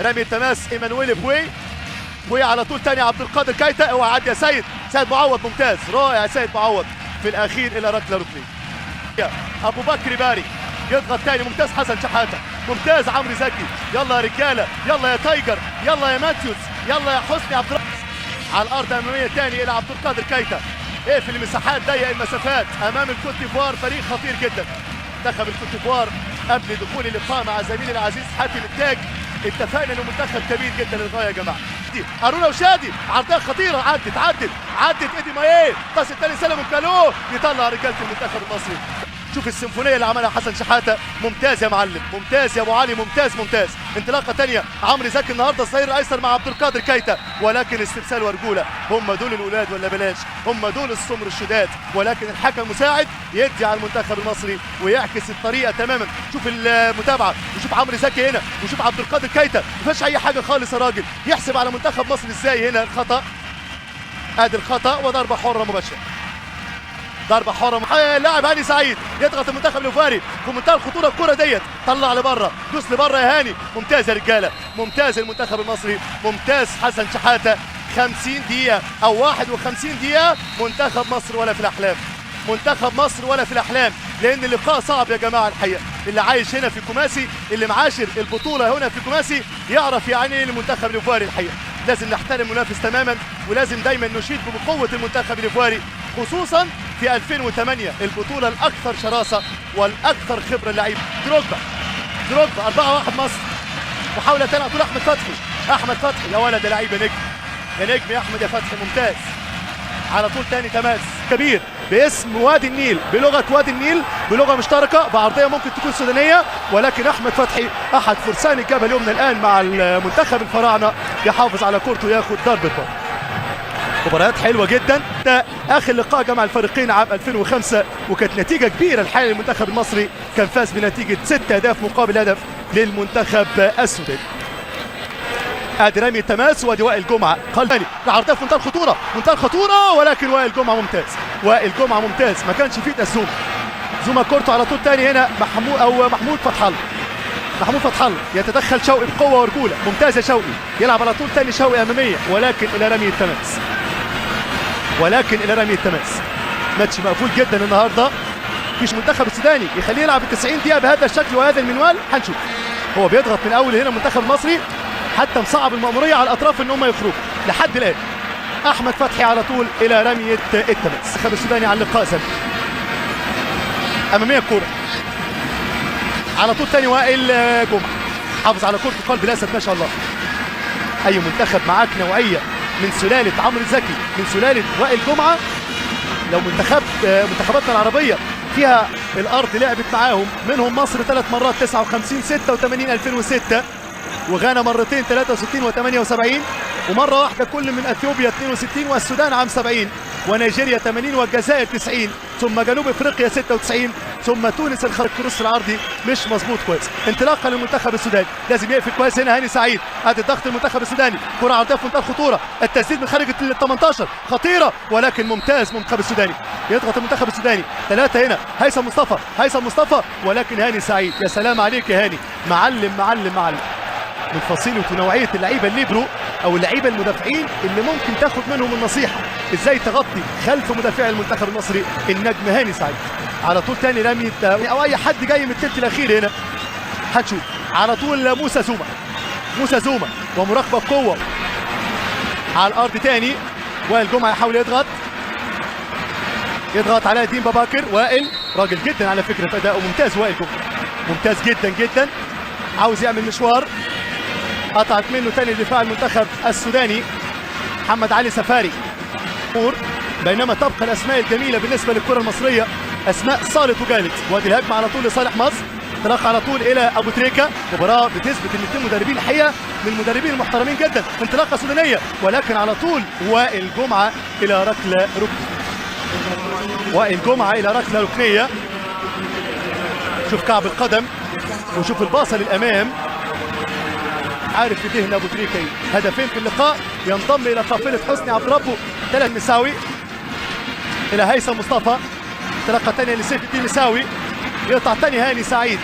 رمي التماس ايمانويل بوي على طول تاني عبد القادر كايتا. اوعى عدي يا سيد معوض ممتاز رائع يا سيد معوض في الاخير الى ركله ركنيه. ابو بكر باري يضغط تاني ممتاز حسن شحاته ممتاز عمرو زكي. يلا يا رجاله يلا يا تايجر يلا يا ماتيوس يلا يا حسني عبد الرحمن. على الارض اماميه تاني الى عبد القادر كايتا. اقفل المساحات ضيق المسافات امام الكوت ديفوار. فريق خطير جدا منتخب الكوت ديفوار. قبل دخول اللقاء مع زميلي العزيز حاتم التاج اتفقنا انه منتخب كبير جدا للغايه يا جماعه. هارونا وشادي عرضيه خطيره عدت ايدي مايه. الطاس الثاني سلم كالو يطلع رجاله المنتخب المصري. شوف السيمفونيه اللي عملها حسن شحاته ممتاز يا معلم ممتاز يا ابو علي ممتاز. انطلاقه ثانيه عمرو زكي النهارده الظهير الايسر مع عبد القادر كايتا ولكن استرسال ورجوله. هم دول الاولاد ولا بلاش هم دول السمر الشداد ولكن الحكم المساعد يدي على المنتخب المصري ويعكس الطريقه تماما. شوف المتابعه وشوف عمرو زكي هنا وشوف عبد القادر كايتا ما فيهاش اي حاجه خالص يا راجل. يحسب على منتخب مصر ازاي هنا الخطا. ادي الخطا وضربه حره مباشره. ضربه حره لاعب هاني سعيد يضغط المنتخب الوفاري في منتهى الخطوره. الكره ديت طلع لبره دوس لبره يا هاني. ممتاز يا رجاله ممتاز المنتخب المصري ممتاز حسن شحاته. 50 دقيقه او 51 دقيقه منتخب مصر ولا في الاحلام. منتخب مصر ولا في الاحلام لان اللقاء صعب يا جماعه الحقيقه. اللي عايش هنا في كوماسي اللي معاشر البطوله هنا في كوماسي يعرف يعني ايه المنتخب الوفاري الحقيقه. لازم نحترم المنافس تماما ولازم دايما نشيد بقوه المنتخب الوفاري خصوصا في 2008 البطوله الاكثر شراسه والاكثر خبره اللعيبه. دروجبا 4-1 مصر. محاوله ثانيه على طول احمد فتحي يا ولد يا لعيب يا نجم يا احمد يا فتحي ممتاز. على طول ثاني تماس كبير باسم وادي النيل بلغه وادي النيل بلغه مشتركه بعرضيه ممكن تكون سودانيه ولكن احمد فتحي احد فرسان الجبهه اليمنى الان مع المنتخب الفراعنه يحافظ على كورته وياخذ ضربه فار. مباريات حلوه جدا. ده اخر لقاء جمع الفريقين عام 2005 وكانت نتيجه كبيره الحقيقه للمنتخب المصري. كان فاز بنتيجه 6 اهداف مقابل هدف للمنتخب السوداني. ادي رمي التماس وادي وائل جمعه ثاني عرضيه في منتهى الخطوره ولكن وائل جمعه ممتاز ما كانش فيه تسوم. زوما كورته على طول ثاني هنا محمود فتح الله يتدخل شوقي بقوه ورجوله. ممتاز يا شوقي يلعب على طول ثاني شوقي اماميه ولكن الى رمي التماس. ماتش مقفول جدا النهارده. مفيش منتخب السوداني يخليه يلعب 90 دقيقه بهذا الشكل وهذا المنوال. هنشوف هو بيضغط من اول هنا المنتخب المصري حتى مصعب المأمورية على الأطراف إن هم يخرجوا لحد الآن. أحمد فتحي على طول إلى رمية التماس. المنتخب السوداني على اللقاء سلبي أمامية الكورة على طول ثاني وائل جمعة حافظ على كورة قلب الأسد ما شاء الله. أي منتخب معاك نوعية من سلالة عمرو زكي من سلالة وائل جمعة. لو منتخباتنا العربية فيها الأرض لعبت معاهم منهم مصر 3 مرات 59 86 2006 وغانا مرتين 63 و78 ومره واحده كل من اثيوبيا 62 والسودان عام 70 ونيجيريا 80 والجزائر 90 ثم جنوب افريقيا 96 ثم تونس الكروس العرضي مش مظبوط كويس. انطلاقه للمنتخب السوداني لازم يقفل كويس هنا هاني سعيد. ادي الضغط المنتخب السوداني كره عرضيه في منتهى الخطوره. التسديد من خارج ال 18 خطيره ولكن ممتاز المنتخب السوداني يضغط المنتخب السوداني. 3 هنا هيثم مصطفى ولكن هاني سعيد يا سلام عليك يا هاني معلم من فصيلة ونوعية اللعيبة الليبرو أو اللعيبة المدافعين اللي ممكن تاخد منهم النصيحة إزاي تغطي خلف مدافع المنتخب المصري النجم هاني سعيد. على طول تاني رمي أو أي حد جاي من التلت الأخير هنا هتشوف. على طول موسى زوما ومراقبة بقوة على الأرض تاني. وائل جمعة يحاول يضغط على الدين باباكر. وائل راجل جدا على فكرة في أداؤه ممتاز. وائل جمعة ممتاز جدا عاوز يعمل مشوار. قطعت منه ثاني دفاع المنتخب السوداني محمد علي سفاري. بينما تبقى الاسماء الجميله بالنسبه للكره المصريه اسماء صالح وجالد. وادي الهجمه على طول لصالح مصر. انطلاق على طول الى ابو تريكه. مباراه بتثبت ان الاثنين مدربين الحقيقه من المدربين المحترمين جدا. انطلاقه سودانيه ولكن على طول وائل جمعه الى ركله ركنيه. شوف كعب القدم وشوف الباصه للامام. عارف يدهن ابو تريكه هدفين في اللقاء ينضم الى قافله حسني عبد ربه 3 مساوي الى هيثم مصطفى. انطلاقه ثانيه لسيف الدين مساوي يقطع ثاني هاني سعيد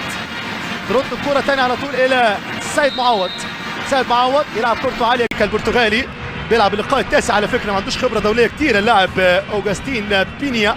ترد الكره ثاني على طول الى سيد معوض. سيد معوض يلعب كورته عاليه كالبرتغالي، بيلعب اللقاء التاسع على فكره، ما عندوش خبره دوليه كثير اللاعب اوغستين بينيا.